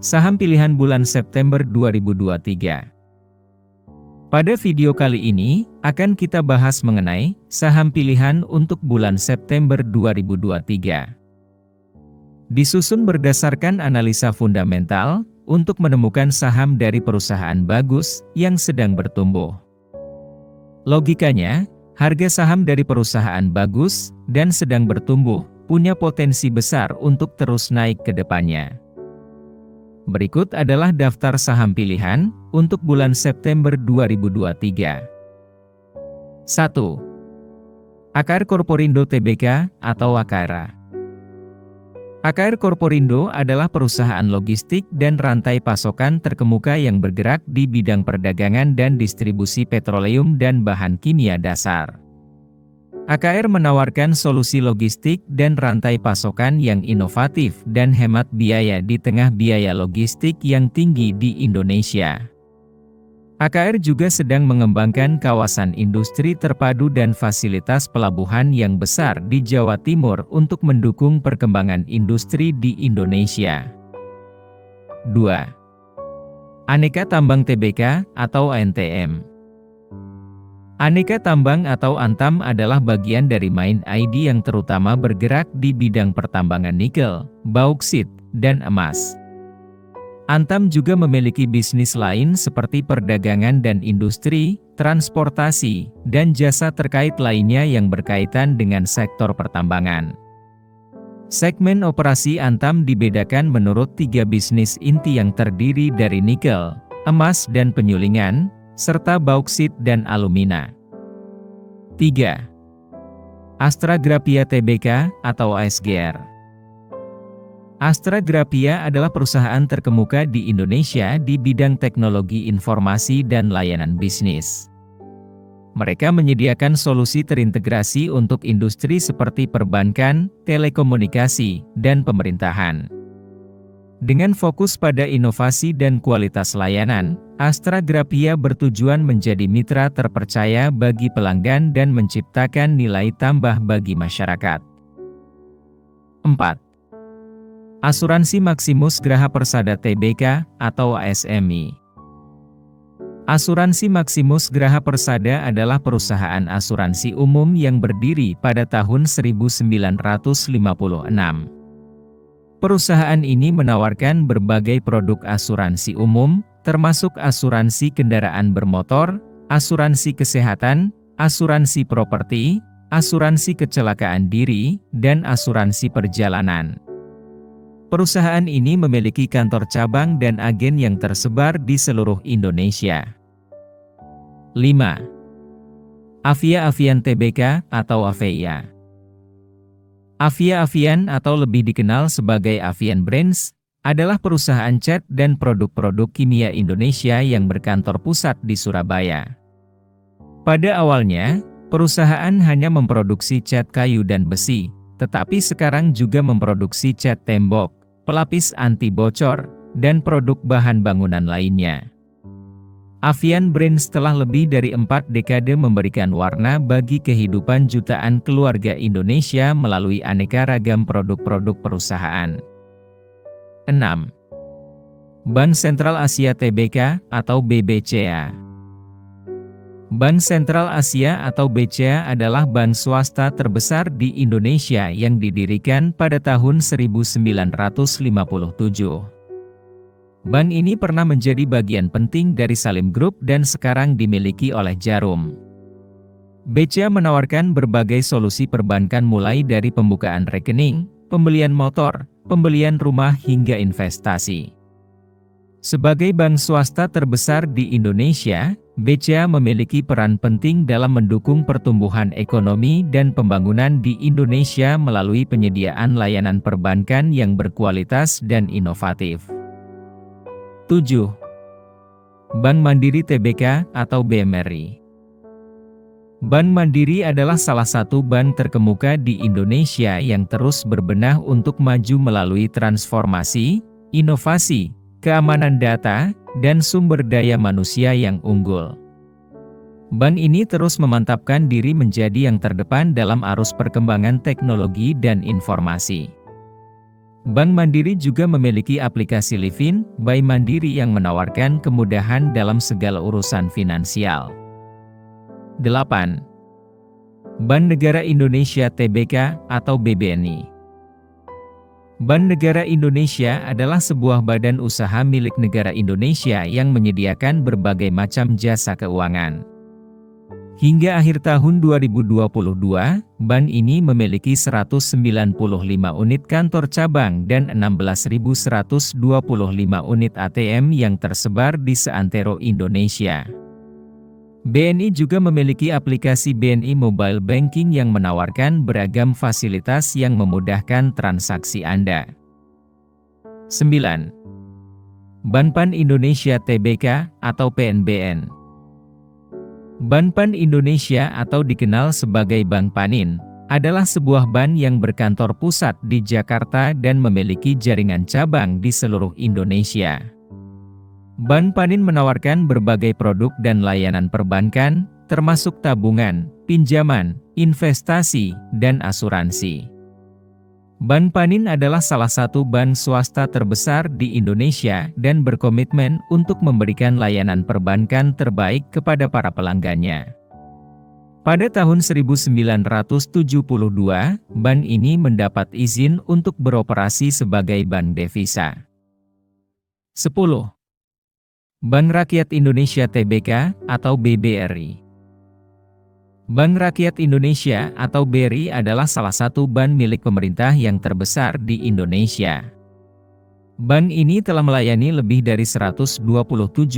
Saham pilihan bulan September 2023. Pada video kali ini, akan kita bahas mengenai saham pilihan untuk bulan September 2023. Disusun berdasarkan analisa fundamental, untuk menemukan saham dari perusahaan bagus yang sedang bertumbuh. Logikanya, harga saham dari perusahaan bagus dan sedang bertumbuh, punya potensi besar untuk terus naik ke depannya. Berikut adalah daftar saham pilihan untuk bulan September 2023. 1. AKR Corporindo Tbk atau AKRA. AKR Corporindo adalah perusahaan logistik dan rantai pasokan terkemuka yang bergerak di bidang perdagangan dan distribusi petroleum dan bahan kimia dasar. AKR menawarkan solusi logistik dan rantai pasokan yang inovatif dan hemat biaya di tengah biaya logistik yang tinggi di Indonesia. AKR juga sedang mengembangkan kawasan industri terpadu dan fasilitas pelabuhan yang besar di Jawa Timur untuk mendukung perkembangan industri di Indonesia. 2. Aneka Tambang Tbk atau ANTM. Aneka Tambang atau Antam adalah bagian dari Main ID yang terutama bergerak di bidang pertambangan nikel, bauksit, dan emas. Antam juga memiliki bisnis lain seperti perdagangan dan industri, transportasi, dan jasa terkait lainnya yang berkaitan dengan sektor pertambangan. Segmen operasi Antam dibedakan menurut 3 bisnis inti yang terdiri dari nikel, emas dan penyulingan, serta bauksit dan alumina. 3. Astra Grapia Tbk atau ASGR. Astra Grapia adalah perusahaan terkemuka di Indonesia di bidang teknologi informasi dan layanan bisnis. Mereka menyediakan solusi terintegrasi untuk industri seperti perbankan, telekomunikasi, dan pemerintahan. Dengan fokus pada inovasi dan kualitas layanan, Astra Grapia bertujuan menjadi mitra terpercaya bagi pelanggan dan menciptakan nilai tambah bagi masyarakat. 4. Asuransi Maximus Graha Persada Tbk atau ASMI. Asuransi Maximus Graha Persada adalah perusahaan asuransi umum yang berdiri pada tahun 1956. Perusahaan ini menawarkan berbagai produk asuransi umum, termasuk asuransi kendaraan bermotor, asuransi kesehatan, asuransi properti, asuransi kecelakaan diri, dan asuransi perjalanan. Perusahaan ini memiliki kantor cabang dan agen yang tersebar di seluruh Indonesia. 5. Avia Avian Tbk atau Aveia. Avia Avian atau lebih dikenal sebagai Avian Brands, adalah perusahaan cat dan produk-produk kimia Indonesia yang berkantor pusat di Surabaya. Pada awalnya, perusahaan hanya memproduksi cat kayu dan besi, tetapi sekarang juga memproduksi cat tembok, pelapis anti bocor, dan produk bahan bangunan lainnya. Avian Brands telah lebih dari 4 dekade memberikan warna bagi kehidupan jutaan keluarga Indonesia melalui aneka ragam produk-produk perusahaan. 6. Bank Sentral Asia Tbk atau BBCA. Bank Sentral Asia atau BCA adalah bank swasta terbesar di Indonesia yang didirikan pada tahun 1957. Bank ini pernah menjadi bagian penting dari Salim Group dan sekarang dimiliki oleh Djarum. BCA menawarkan berbagai solusi perbankan mulai dari pembukaan rekening, pembelian motor, pembelian rumah hingga investasi. Sebagai bank swasta terbesar di Indonesia, BCA memiliki peran penting dalam mendukung pertumbuhan ekonomi dan pembangunan di Indonesia melalui penyediaan layanan perbankan yang berkualitas dan inovatif. 7. Bank Mandiri Tbk atau BMRI. Bank Mandiri adalah salah satu bank terkemuka di Indonesia yang terus berbenah untuk maju melalui transformasi, inovasi, keamanan data, dan sumber daya manusia yang unggul. Bank ini terus memantapkan diri menjadi yang terdepan dalam arus perkembangan teknologi dan informasi. Bank Mandiri juga memiliki aplikasi Livin by Mandiri yang menawarkan kemudahan dalam segala urusan finansial. 8. Bank Negara Indonesia Tbk atau BBNI. Bank Negara Indonesia adalah sebuah badan usaha milik negara Indonesia yang menyediakan berbagai macam jasa keuangan. Hingga akhir tahun 2022, bank ini memiliki 195 unit kantor cabang dan 16.125 unit ATM yang tersebar di seantero Indonesia. BNI juga memiliki aplikasi BNI Mobile Banking yang menawarkan beragam fasilitas yang memudahkan transaksi Anda. 9. Banpan Indonesia Tbk atau PNBN. Banpan Indonesia atau dikenal sebagai Bank Panin, adalah sebuah bank yang berkantor pusat di Jakarta dan memiliki jaringan cabang di seluruh Indonesia. Bank Panin menawarkan berbagai produk dan layanan perbankan, termasuk tabungan, pinjaman, investasi, dan asuransi. Bank Panin adalah salah satu bank swasta terbesar di Indonesia dan berkomitmen untuk memberikan layanan perbankan terbaik kepada para pelanggannya. Pada tahun 1972, bank ini mendapat izin untuk beroperasi sebagai bank devisa. 10. Bank Rakyat Indonesia Tbk atau BBRI. Bank Rakyat Indonesia atau BRI adalah salah satu bank milik pemerintah yang terbesar di Indonesia. Bank ini telah melayani lebih dari 127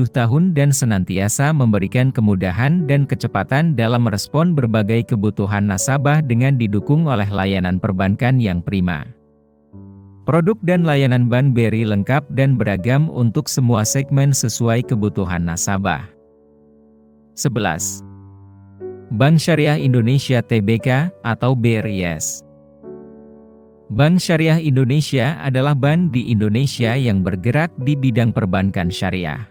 tahun dan senantiasa memberikan kemudahan dan kecepatan dalam merespon berbagai kebutuhan nasabah dengan didukung oleh layanan perbankan yang prima. Produk dan layanan Bank BRI lengkap dan beragam untuk semua segmen sesuai kebutuhan nasabah. 11. Bank Syariah Indonesia Tbk atau BRIS. Bank Syariah Indonesia adalah bank di Indonesia yang bergerak di bidang perbankan syariah.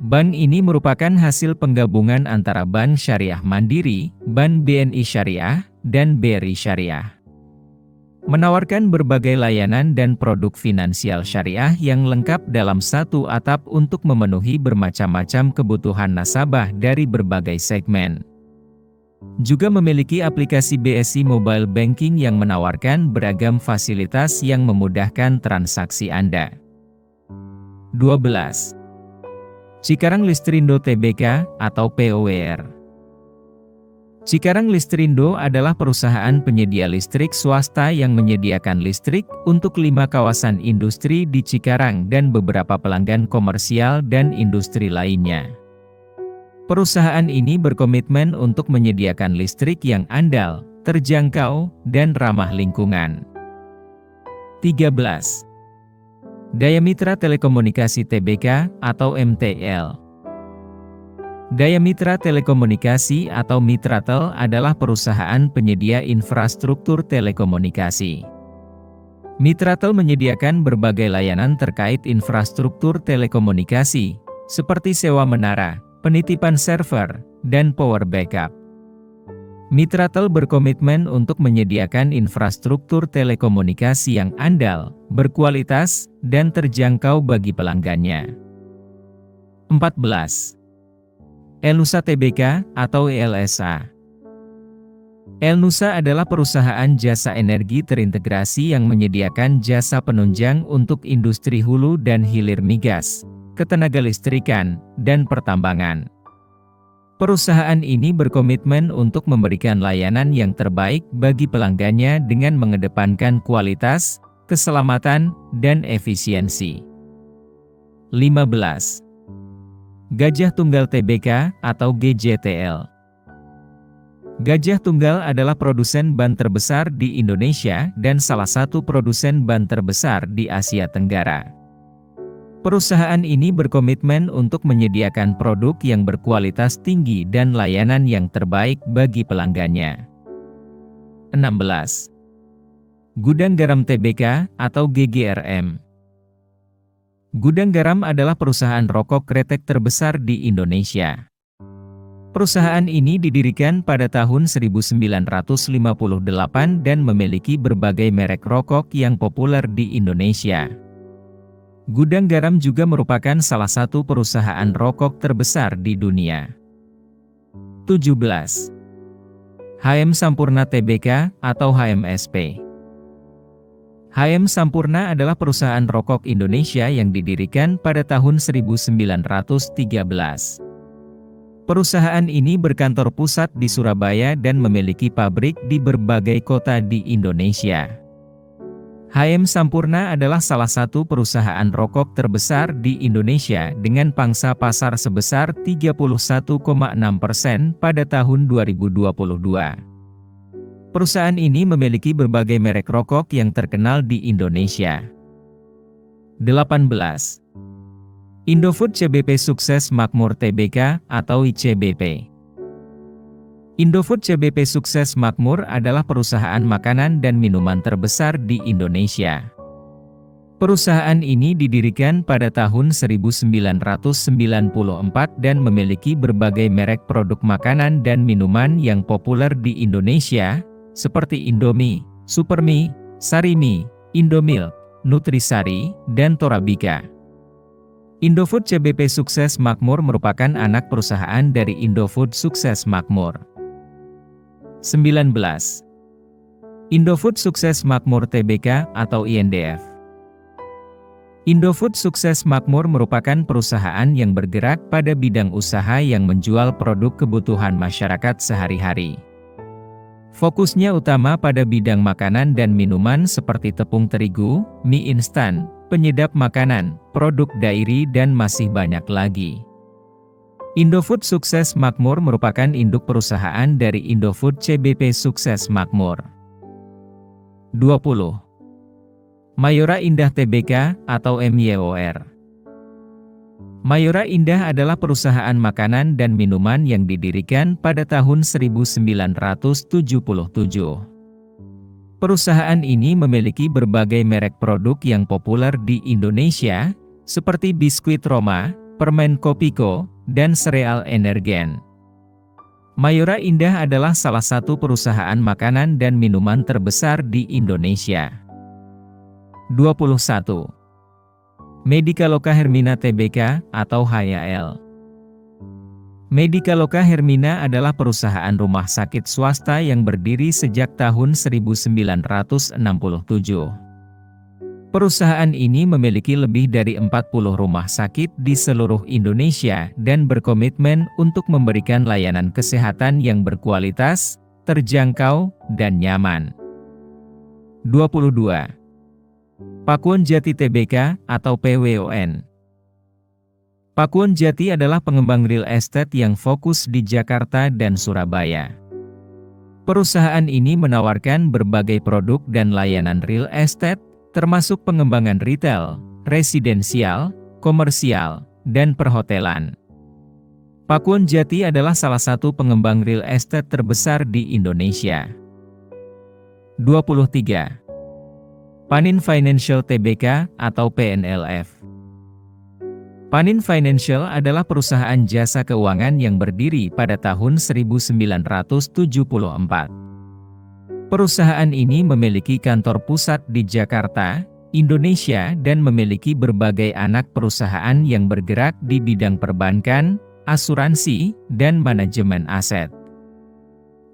Bank ini merupakan hasil penggabungan antara Bank Syariah Mandiri, Bank BNI Syariah, dan BRI Syariah. Menawarkan berbagai layanan dan produk finansial syariah yang lengkap dalam satu atap untuk memenuhi bermacam-macam kebutuhan nasabah dari berbagai segmen. Juga memiliki aplikasi BSI Mobile Banking yang menawarkan beragam fasilitas yang memudahkan transaksi Anda. 12. Cikarang Listrindo Tbk atau POWR. Cikarang Listrindo adalah perusahaan penyedia listrik swasta yang menyediakan listrik untuk 5 kawasan industri di Cikarang dan beberapa pelanggan komersial dan industri lainnya. Perusahaan ini berkomitmen untuk menyediakan listrik yang andal, terjangkau, dan ramah lingkungan. 13. Daya Mitra Telekomunikasi Tbk atau MTL. Daya Mitra Telekomunikasi atau Mitratel adalah perusahaan penyedia infrastruktur telekomunikasi. Mitratel menyediakan berbagai layanan terkait infrastruktur telekomunikasi, seperti sewa menara, penitipan server, dan power backup. Mitratel berkomitmen untuk menyediakan infrastruktur telekomunikasi yang andal, berkualitas, dan terjangkau bagi pelanggannya. 14. Elnusa Tbk atau ELSA. Elnusa adalah perusahaan jasa energi terintegrasi yang menyediakan jasa penunjang untuk industri hulu dan hilir migas, ketenagalistrikan, dan pertambangan. Perusahaan ini berkomitmen untuk memberikan layanan yang terbaik bagi pelanggannya dengan mengedepankan kualitas, keselamatan, dan efisiensi. 15. Gajah Tunggal Tbk atau GJTL. Gajah Tunggal adalah produsen ban terbesar di Indonesia dan salah satu produsen ban terbesar di Asia Tenggara. Perusahaan ini berkomitmen untuk menyediakan produk yang berkualitas tinggi dan layanan yang terbaik bagi pelanggannya. 16. Gudang Garam Tbk atau GGRM. Gudang Garam adalah perusahaan rokok kretek terbesar di Indonesia. Perusahaan ini didirikan pada tahun 1958 dan memiliki berbagai merek rokok yang populer di Indonesia. Gudang Garam juga merupakan salah satu perusahaan rokok terbesar di dunia. 17. HM Sampurna Tbk atau HMSP. HM Sampurna adalah perusahaan rokok Indonesia yang didirikan pada tahun 1913. Perusahaan ini berkantor pusat di Surabaya dan memiliki pabrik di berbagai kota di Indonesia. HM Sampurna adalah salah satu perusahaan rokok terbesar di Indonesia dengan pangsa pasar sebesar 31,6% pada tahun 2022. Perusahaan ini memiliki berbagai merek rokok yang terkenal di Indonesia. 18. Indofood CBP Sukses Makmur Tbk atau ICBP. Indofood CBP Sukses Makmur adalah perusahaan makanan dan minuman terbesar di Indonesia. Perusahaan ini didirikan pada tahun 1994 dan memiliki berbagai merek produk makanan dan minuman yang populer di Indonesia, seperti Indomie, Supermie, Sarimi, Indomilk, Nutrisari, dan Torabika. Indofood CBP Sukses Makmur merupakan anak perusahaan dari Indofood Sukses Makmur. 19. Indofood Sukses Makmur Tbk atau INDF. Indofood Sukses Makmur merupakan perusahaan yang bergerak pada bidang usaha yang menjual produk kebutuhan masyarakat sehari-hari. Fokusnya utama pada bidang makanan dan minuman seperti tepung terigu, mie instan, penyedap makanan, produk dairi dan masih banyak lagi. Indofood Sukses Makmur merupakan induk perusahaan dari Indofood CBP Sukses Makmur. 20. Mayora Indah Tbk atau MYOR. Mayora Indah adalah perusahaan makanan dan minuman yang didirikan pada tahun 1977. Perusahaan ini memiliki berbagai merek produk yang populer di Indonesia, seperti biskuit Roma, permen Kopiko, dan sereal Energen. Mayora Indah adalah salah satu perusahaan makanan dan minuman terbesar di Indonesia. 21. Medikaloka Hermina Tbk atau HYL. Medikaloka Hermina adalah perusahaan rumah sakit swasta yang berdiri sejak tahun 1967. Perusahaan ini memiliki lebih dari 40 rumah sakit di seluruh Indonesia dan berkomitmen untuk memberikan layanan kesehatan yang berkualitas, terjangkau, dan nyaman. 22. Pakuwon Jati Tbk atau PWON. Pakuwon Jati adalah pengembang real estate yang fokus di Jakarta dan Surabaya. Perusahaan ini menawarkan berbagai produk dan layanan real estate, termasuk pengembangan retail, residensial, komersial, dan perhotelan. Pakuwon Jati adalah salah satu pengembang real estate terbesar di Indonesia. 23. Panin Financial Tbk atau PNLF. Panin Financial adalah perusahaan jasa keuangan yang berdiri pada tahun 1974. Perusahaan ini memiliki kantor pusat di Jakarta, Indonesia dan memiliki berbagai anak perusahaan yang bergerak di bidang perbankan, asuransi, dan manajemen aset.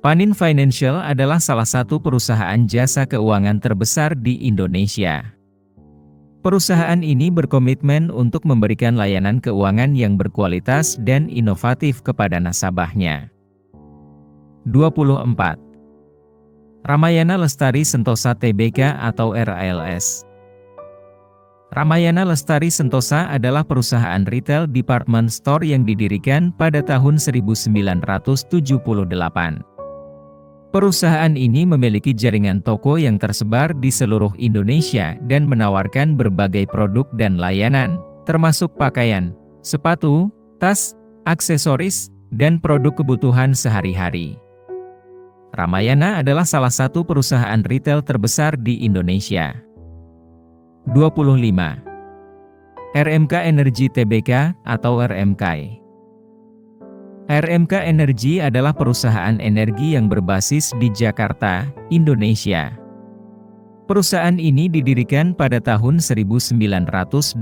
Panin Financial adalah salah satu perusahaan jasa keuangan terbesar di Indonesia. Perusahaan ini berkomitmen untuk memberikan layanan keuangan yang berkualitas dan inovatif kepada nasabahnya. 24. Ramayana Lestari Sentosa Tbk atau RALS. Ramayana Lestari Sentosa adalah perusahaan retail department store yang didirikan pada tahun 1978. Perusahaan ini memiliki jaringan toko yang tersebar di seluruh Indonesia dan menawarkan berbagai produk dan layanan, termasuk pakaian, sepatu, tas, aksesoris, dan produk kebutuhan sehari-hari. Ramayana adalah salah satu perusahaan retail terbesar di Indonesia. 25. RMK Energy Tbk atau RMK. RMK Energi adalah perusahaan energi yang berbasis di Jakarta, Indonesia. Perusahaan ini didirikan pada tahun 1988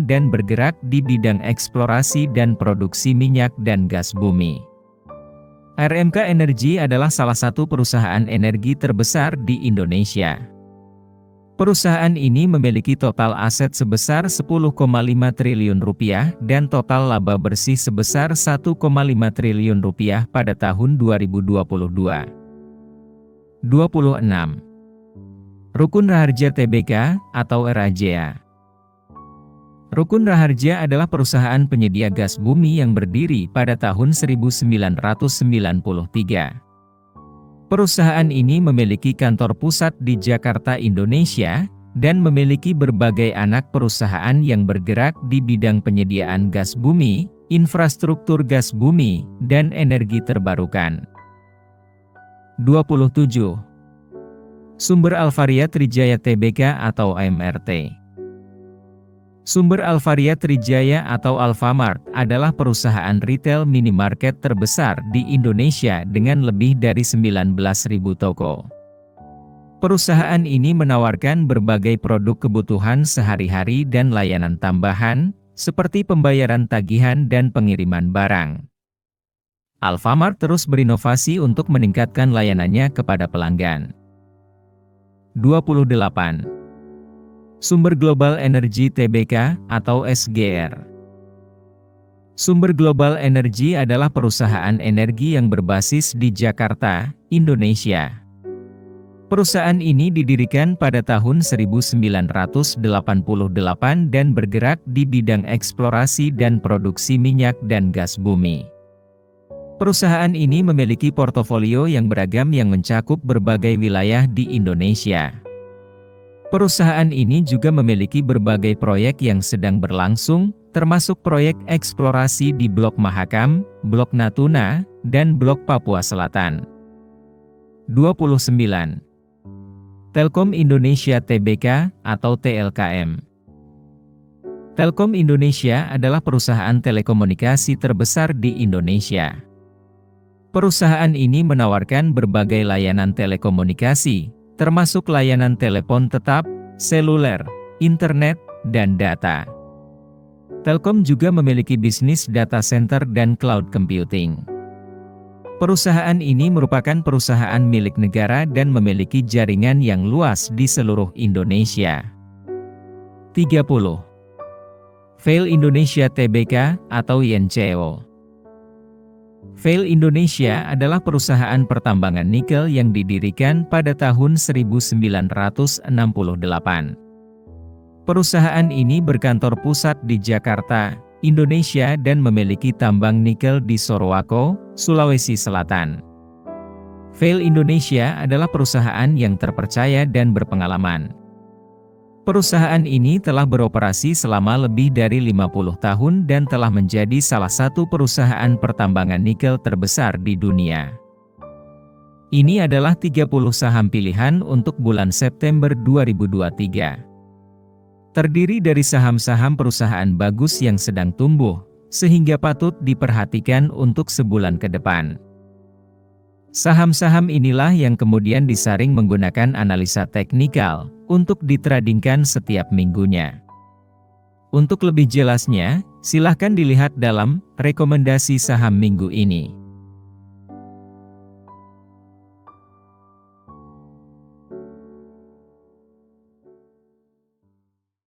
dan bergerak di bidang eksplorasi dan produksi minyak dan gas bumi. RMK Energi adalah salah satu perusahaan energi terbesar di Indonesia. Perusahaan ini memiliki total aset sebesar 10,5 triliun rupiah dan total laba bersih sebesar 1,5 triliun rupiah pada tahun 2022. 26. Rukun Raharja Tbk atau RAJA. Rukun Raharja adalah perusahaan penyedia gas bumi yang berdiri pada tahun 1993. Perusahaan ini memiliki kantor pusat di Jakarta, Indonesia, dan memiliki berbagai anak perusahaan yang bergerak di bidang penyediaan gas bumi, infrastruktur gas bumi, dan energi terbarukan. 27. Sumber Alvaria Trijaya Tbk atau AMRT. Sumber Alvaria Trijaya atau Alfamart adalah perusahaan retail minimarket terbesar di Indonesia dengan lebih dari 19.000 toko. Perusahaan ini menawarkan berbagai produk kebutuhan sehari-hari dan layanan tambahan, seperti pembayaran tagihan dan pengiriman barang. Alfamart terus berinovasi untuk meningkatkan layanannya kepada pelanggan. 28. Sumber Global Energy Tbk atau SGR. Sumber Global Energy adalah perusahaan energi yang berbasis di Jakarta, Indonesia. Perusahaan ini didirikan pada tahun 1988 dan bergerak di bidang eksplorasi dan produksi minyak dan gas bumi. Perusahaan ini memiliki portofolio yang beragam yang mencakup berbagai wilayah di Indonesia. Perusahaan ini juga memiliki berbagai proyek yang sedang berlangsung, termasuk proyek eksplorasi di Blok Mahakam, Blok Natuna, dan Blok Papua Selatan. 29. Telkom Indonesia Tbk atau TLKM. Telkom Indonesia adalah perusahaan telekomunikasi terbesar di Indonesia. Perusahaan ini menawarkan berbagai layanan telekomunikasi, termasuk layanan telepon tetap, seluler, internet, dan data. Telkom juga memiliki bisnis data center dan cloud computing. Perusahaan ini merupakan perusahaan milik negara dan memiliki jaringan yang luas di seluruh Indonesia. 30. Fail Indonesia Tbk atau YNCO. Fail Indonesia adalah perusahaan pertambangan nikel yang didirikan pada tahun 1968. Perusahaan ini berkantor pusat di Jakarta, Indonesia dan memiliki tambang nikel di Sorowako, Sulawesi Selatan. Fail Indonesia adalah perusahaan yang terpercaya dan berpengalaman. Perusahaan ini telah beroperasi selama lebih dari 50 tahun dan telah menjadi salah satu perusahaan pertambangan nikel terbesar di dunia. Ini adalah 30 saham pilihan untuk bulan September 2023. Terdiri dari saham-saham perusahaan bagus yang sedang tumbuh, sehingga patut diperhatikan untuk sebulan ke depan. Saham-saham inilah yang kemudian disaring menggunakan analisa teknikal untuk ditradingkan setiap minggunya. Untuk lebih jelasnya, silahkan dilihat dalam rekomendasi saham minggu ini.